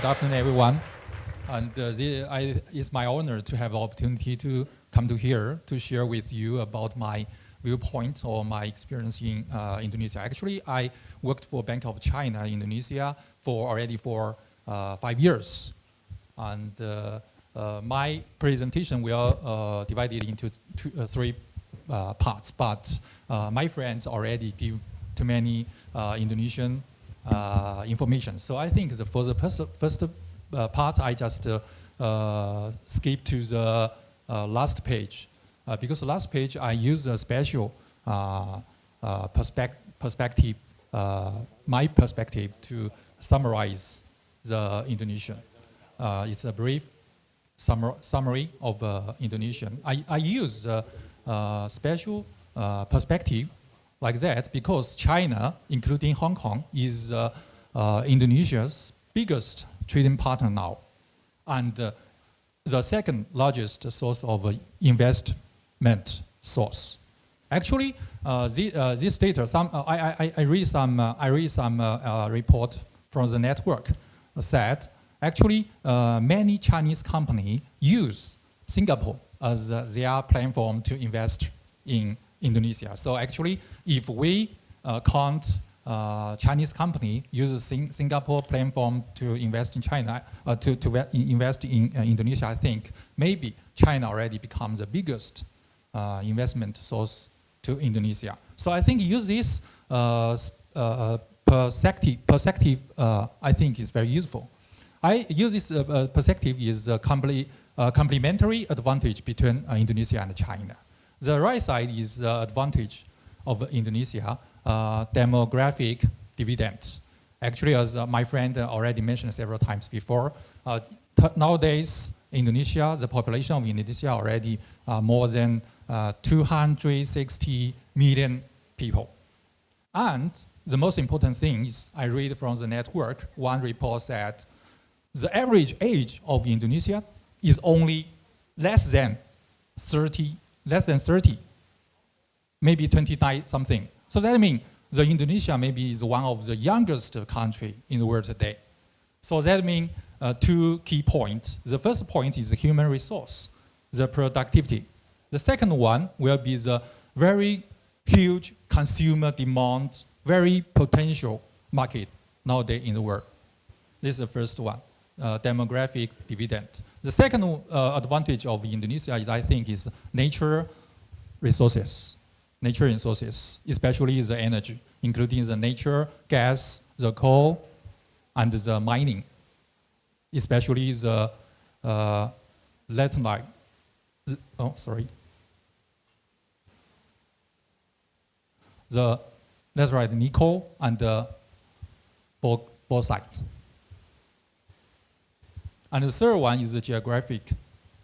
afternoon, everyone. And it's my honor to have the opportunity to come to here to share with you about my viewpoint or my experience in Indonesia. Actually, I worked for Bank of China, Indonesia, already for 5 years. And my presentation will divided into three parts, but my friends already give too many Indonesian information. So I think for the first part, I just skip to the last page. Because the last page, I use a special perspective, my perspective to summarize the Indonesian. It's a brief summary of Indonesian. I use special perspective like that because China, including Hong Kong, is Indonesia's biggest trading partner now, and the second largest source of investment source. Actually, this data, I read some report from the network said actually many Chinese companies use Singapore as their platform to invest in Indonesia. So actually, if we count Chinese company use Singapore platform to invest in China, to invest in Indonesia, I think maybe China already becomes the biggest investment source to Indonesia. So I think use this perspective I think is very useful. I use this perspective is a complementary advantage between Indonesia and China. The right side is the advantage of Indonesia, demographic dividend. Actually, as my friend already mentioned several times before, nowadays, Indonesia, the population of Indonesia already more than 260 million people. And the most important thing is, I read from the network, one report said, the average age of Indonesia is only less than 30, maybe 29 something. So that means the Indonesia maybe is one of the youngest country in the world today. So that means two key points. The first point is the human resource, the productivity. The second one will be the very huge consumer demand, very potential market nowadays in the world. This is the first one, demographic dividend. The second advantage of Indonesia is, I think, is nature resources, especially the energy, including the nature, gas, the coal, and the mining, especially the laterite. The laterite nickel and the bauxite. And the third one is the geographic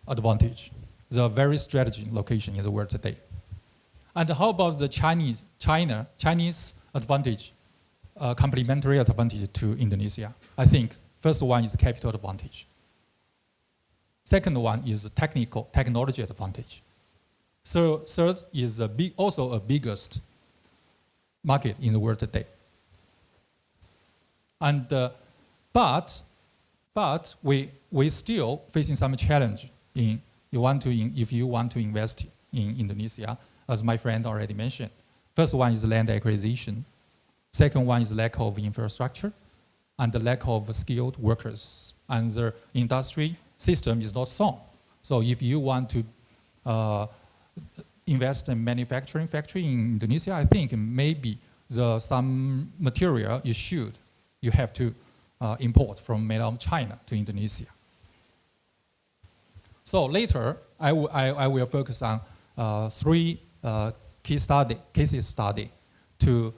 advantage, the very strategic location in the world today. And how about the Chinese advantage, complementary advantage to Indonesia? I think first one is capital advantage. Second one is technology advantage. So third is also a biggest market in the world today. And but we still facing some challenge if you want to invest in Indonesia, as my friend already mentioned. First one is land acquisition. Second one is lack of infrastructure and the lack of skilled workers. And the industry system is not sound. So if you want to invest in manufacturing factory in Indonesia, I think maybe some material you have to import from mainland China to Indonesia. So later, I will focus on three case study to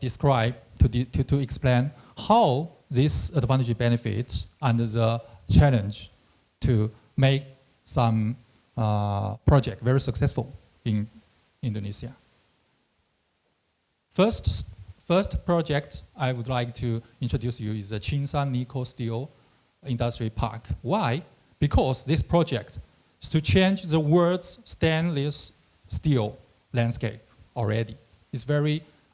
describe, to explain how this advantage benefits and the challenge to make some project very successful in Indonesia. First project I would like to introduce you is the Chinsan Nickel Steel Industry Park. Why? Because this project is to change the world's stainless steel landscape already.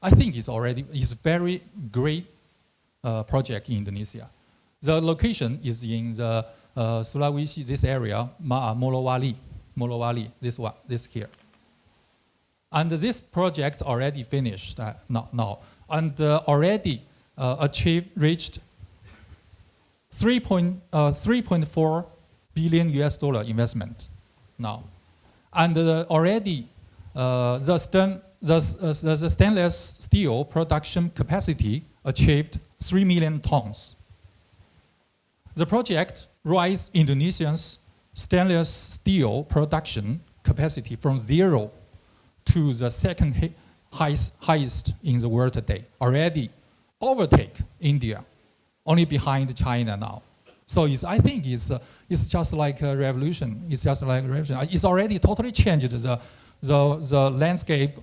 I think it's very great project in Indonesia. The location is in the Sulawesi, this area, Morowali, this here. And this project already finished now, and already reached 3.4 billion US dollar investment now. And already the stainless steel production capacity achieved 3 million tons. The project raised Indonesia's stainless steel production capacity from 0 to the second highest in the world today. Already overtake India, only behind China now. So I think it's just like a revolution. It's just like a revolution. It's already totally changed the landscape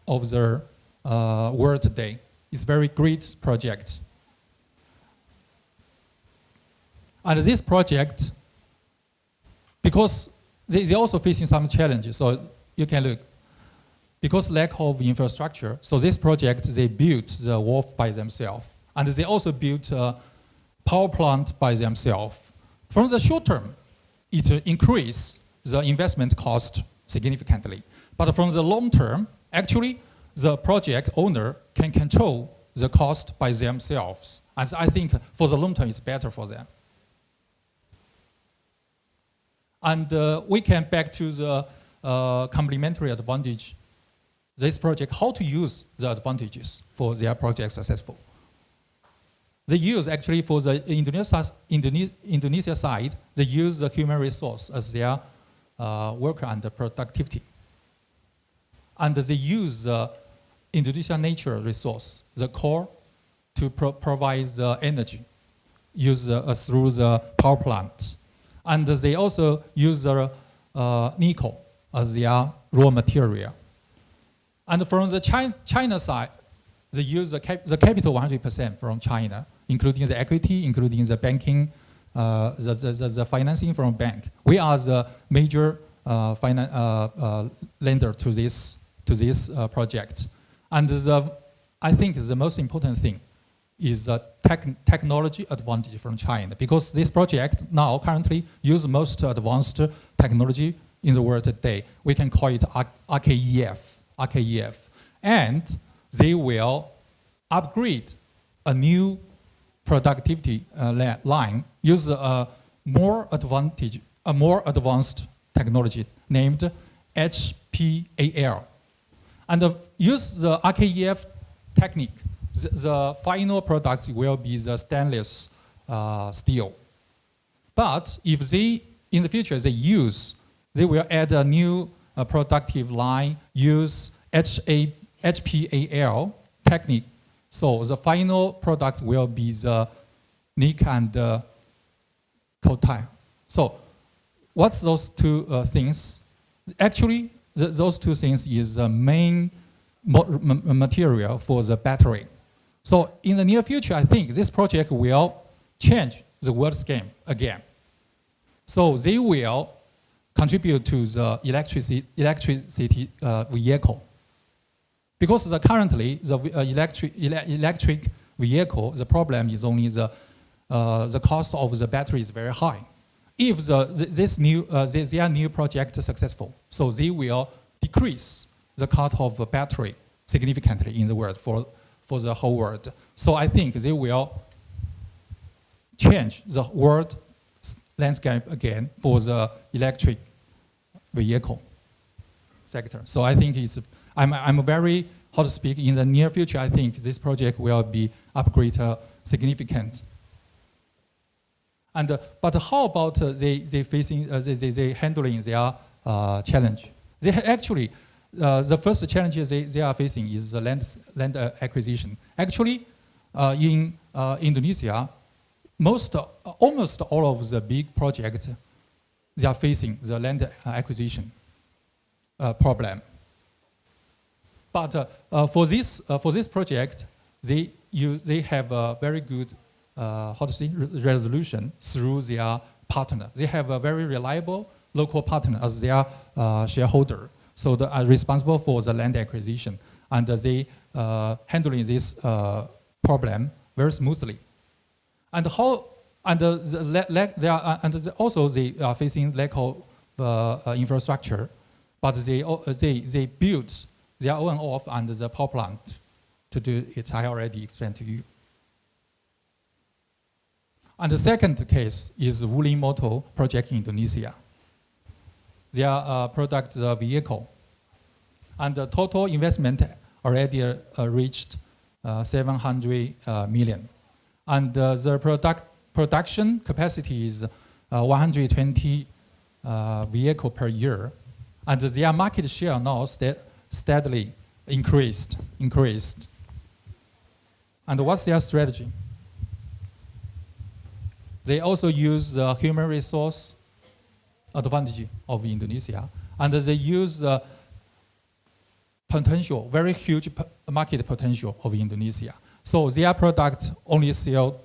of the world today. It's a very great project. And this project, because they're also facing some challenges, so you can look. Because lack of infrastructure, so this project, they built the wharf by themselves. And they also built a power plant by themselves. From the short term, it increased the investment cost significantly. But from the long term, actually, the project owner can control the cost by themselves. And I think for the long term, it's better for them. And we can back to the complementary advantage. This project, how to use the advantages for their project successful. They use actually for the Indonesia side, they use the human resource as their worker and productivity. And they use the Indonesia nature resource, the core, to provide the energy used through the power plant. And they also use the nickel as their raw material. And from the China side, they use the capital 100% from China, including the equity, including the banking, the financing from bank. We are the major lender to this project. And I think the most important thing is the technology advantage from China, because this project now currently uses most advanced technology in the world today. We can call it RKEF. And they will upgrade a new productivity line, use a more advanced technology named HPAL. And use the RKEF technique. The final products will be the stainless steel. But if they, in the future, they will add a new productive line, use HPAL technique. So the final products will be the nickel and cold tile. So what's those two things? Actually, those two things is the main material for the battery. So in the near future, I think this project will change the world scheme again. So they will contribute to the electricity vehicle. Because currently the electric vehicle, the problem is only the cost of the battery is very high. If their new project is successful, so they will decrease the cost of the battery significantly in the world for the whole world. So I think they will change the world landscape again for the electric vehicle sector. So I think I'm very, how to speak, in the near future, I think this project will be upgraded significant. And but how about they handling their challenge? They actually the first challenge they are facing is the land acquisition. Actually, in Indonesia, almost all of the big projects they are facing the land acquisition problem. But for this project, they have a very good resolution through their partner. They have a very reliable local partner as their shareholder. So they are responsible for the land acquisition, and they handling this problem very smoothly. And how And also they are facing lack of infrastructure, but they built their own off and the power plant to do it. I already explained to you. And the second case is Wuling Motor project in Indonesia. Their product vehicle, and the total investment already reached 700 million, and the production capacity is 120 vehicle per year, and their market share now steadily increased. And what's their strategy? They also use the human resource advantage of Indonesia, and they use potential, very huge market potential of Indonesia. So their product only sell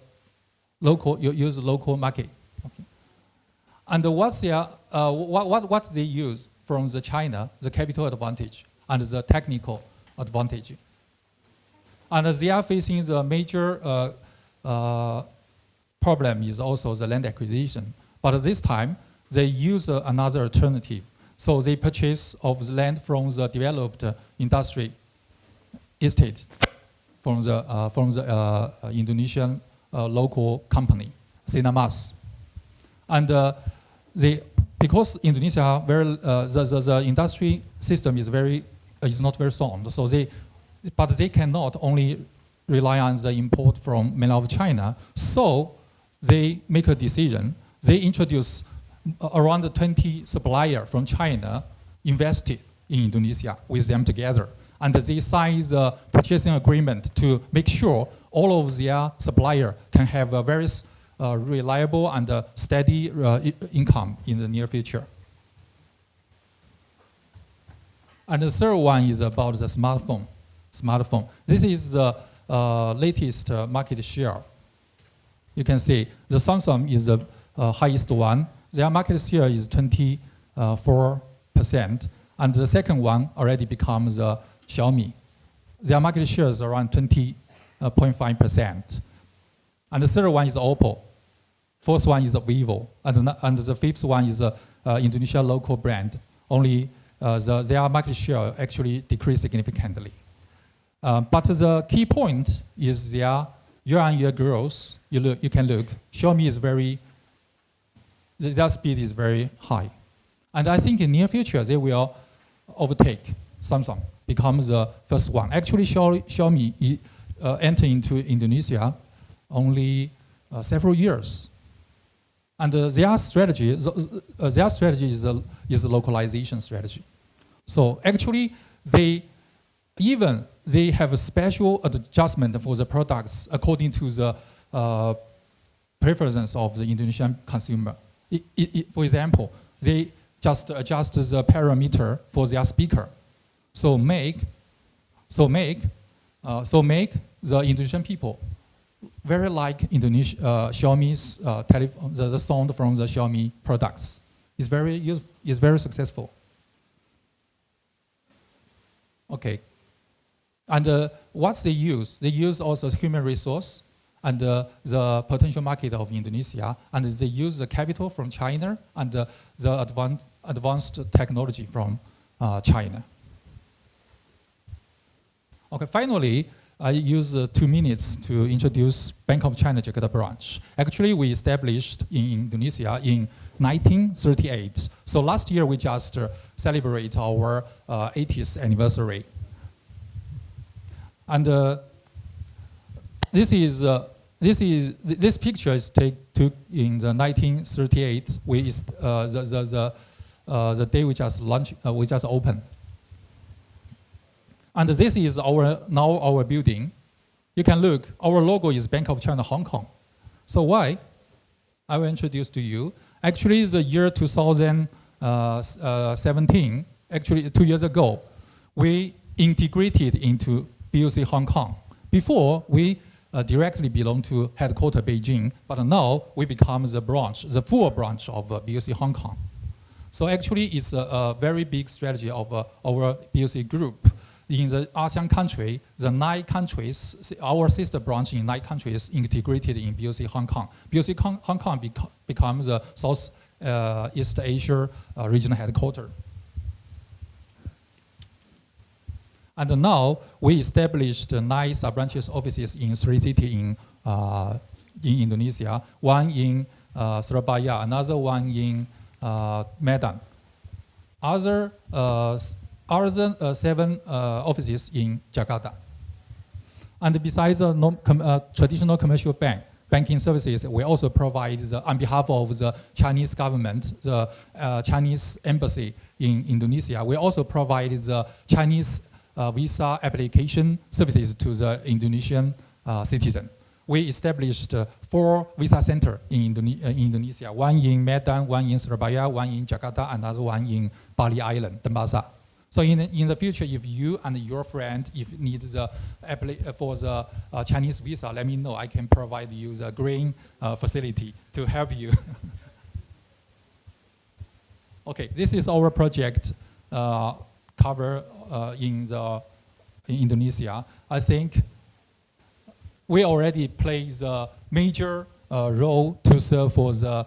local, use local market. Okay. And what's their, what they use from the China, the capital advantage and the technical advantage. And they are facing the major problem is also the land acquisition. But this time, they use another alternative. So they purchase of the land from the developed industry estate from the Indonesian local company, Sinamas. And because Indonesia the industry system is not very sound. So but they cannot only rely on the import from mainland China. So they make a decision. They introduce around 20 suppliers from China invested in Indonesia with them together. And they sign the purchasing agreement to make sure all of their suppliers can have a very reliable and steady income in the near future. And the third one is about the smartphone. This is the latest market share. You can see the Samsung is the highest one. Their market share is 24%. And the second one already becomes Xiaomi. Their market share is around 20.5%. And the third one is Oppo. Fourth one is Vivo. And the fifth one is Indonesia local brand. Only their market share actually decreased significantly. But the key point is their year-on-year growth. You can look. Xiaomi is their speed is very high. And I think in near future, they will overtake Samsung, become the first one. Actually, Xiaomi entered into Indonesia only several years. And their strategy is a localization strategy. So actually, they have a special adjustment for the products according to the preference of the Indonesian consumer. For example, they just adjust the parameter for their speaker. So make the Indonesian people very like Xiaomi's telephone, the sound from the Xiaomi products. It's very successful. Okay. And what they use also human resource and the potential market of Indonesia, and they use the capital from China and the advanced technology from China. Okay, finally, I use 2 minutes to introduce Bank of China Jakarta branch. Actually, we established in Indonesia in 1938. So last year, we just celebrate our 80th anniversary. And this picture is took in the 1938. The day we just launched, we just opened. And this is our building. You can look. Our logo is Bank of China Hong Kong. So why? I will introduce to you. Actually, the year 2017. Actually, 2 years ago, we integrated into BOC Hong Kong. Before, we directly belonged to headquarters Beijing, but now we become the full branch of BOC Hong Kong. So actually, it's a very big strategy of our BOC group. in the ASEAN country, the 9 countries, our sister branch in 9 countries integrated in BOC Hong Kong. BOC Hong Kong becomes the South East Asia regional headquarters. And now we established 9 sub-branches offices in 3 cities in Indonesia, one in Surabaya, another one in Medan. Other 7 offices in Jakarta. And besides traditional commercial banking services, we also provide, on behalf of the Chinese government, the Chinese embassy in Indonesia, we also provide the Chinese visa application services to the Indonesian citizen. We established 4 visa centers in Indonesia, one in Medan, one in Surabaya, one in Jakarta, another one in Bali Island, Denpasar. So in the future, if you and your friend, if need the for the Chinese visa, let me know. I can provide you the green facility to help you. Okay, this is our project cover in Indonesia. I think we already play the major role to serve for the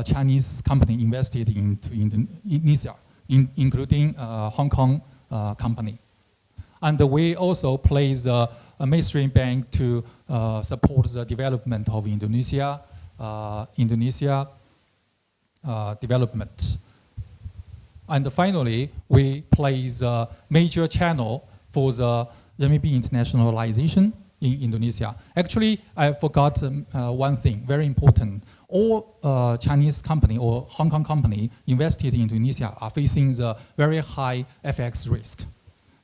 Chinese company invested into Indonesia, including Hong Kong company. And we also play the mainstream bank to support the development of Indonesia development. And finally, we play the major channel for the renminbi internationalization in Indonesia. Actually, I forgot one thing, very important. All Chinese company or Hong Kong company invested in Indonesia are facing the very high FX risk.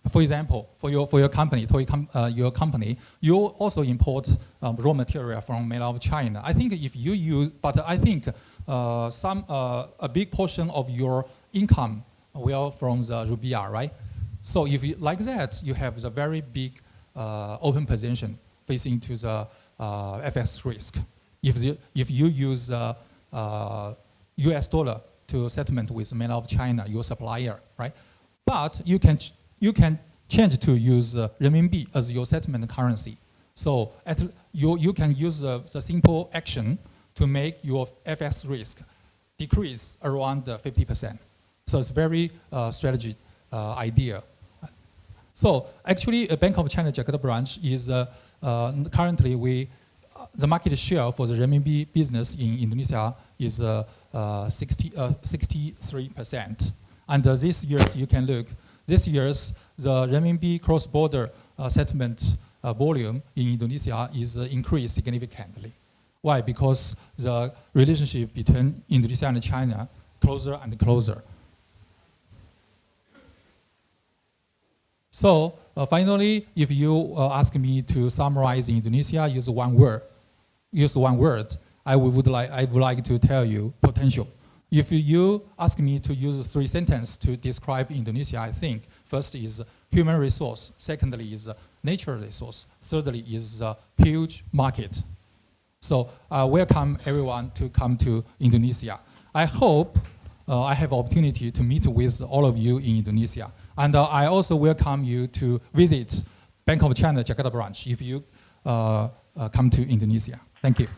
For example, for your company, you also import raw material from mainland China. I think if you use, but I think a big portion of your income will from the rupiah, right? So if you, like that, you have the very big open position facing to the FX risk. If you use US dollar to settlement with mainland China, your supplier, right? But you can change to use renminbi as your settlement currency. So you can use the simple action to make your FX risk decrease around 50%. So it's very strategy idea. So actually, a Bank of China Jakarta branch is currently the market share for the renminbi business in Indonesia is 63%. And this year's, you can look, this year's the renminbi cross-border settlement volume in Indonesia is increased significantly. Why? Because the relationship between Indonesia and China closer and closer. So finally, if you ask me to summarize Indonesia, use one word. I would like to tell you potential. If you ask me to use 3 sentences to describe Indonesia, I think first is human resource, secondly is natural resource, thirdly is a huge market. So welcome everyone to come to Indonesia. I hope I have opportunity to meet with all of you in Indonesia. And I also welcome you to visit Bank of China Jakarta branch if you come to Indonesia. Thank you.